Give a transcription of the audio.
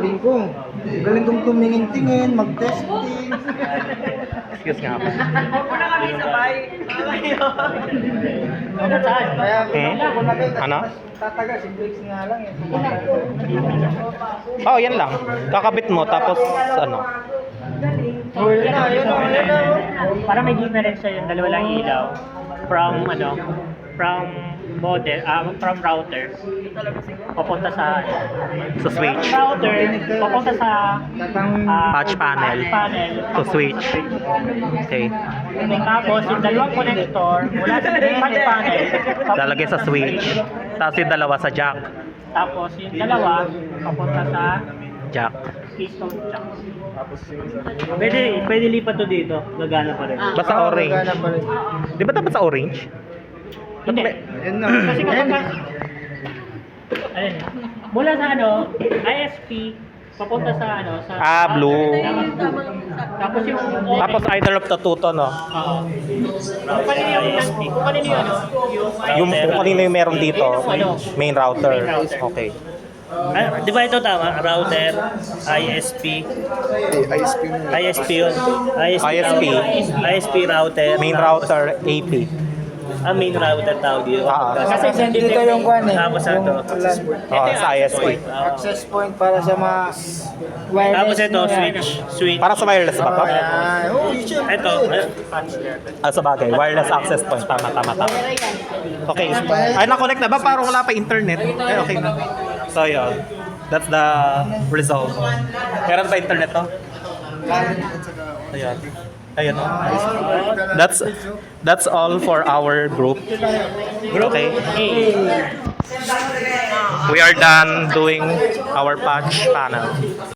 sabihin ko, galing kong tumingin-tingin, mag-testing. Excuse nga ako. Huwag mo na kami sabay. Kaya Hmm? kung nagay, Ano? tatagal, si Briggs nga lang eh. Oh, yan lang. Kakabit mo, tapos ano. Oh, yun na, yun na, yun na. Para may difference yung dalawa lang ilaw from model, from router papunta sa Switch. router papunta sa Touch panel. To switch. Okay. Tapos yung dalawang connector mula sa touch panel Lalagay sa switch. Tapos yung dalawa sa jack. tapos yung dalawa papunta sa Jack. keystone jack. Pwede lipat to dito, gagana pa rin. Basta orange. Gana pa rin. Di ba dapat sa orange? Hindi. Yun na. Kasi kapag ayun, mula sa ISP papunta sa sa Blue. Tapos yung Tapos either of the two to, no? Oo. Kung kanino yung Kung kanino yung meron dito, main router. Okay. Di ba ito tama? Router, ISP. ISP yun. ISP router. Main router, AP. Main router tawag dito. Kasi dito yung kwan eh. Tapos Yung ito. ulan. Oh, sa ISP. Access point para sa mga wireless. Tapos ito, mo yan. switch. Para sa wireless ba to? Ayan. Oh, syempre. Ito, Sa bagay, wireless access point. Tama. Okay. Ay, na-connect na ba? Parang wala pa internet. Ay, okay na. So, yun. That's the result. Meron ba internet to? Ayan. Ayun. That's all for our group. Okay. We are done doing our patch panel.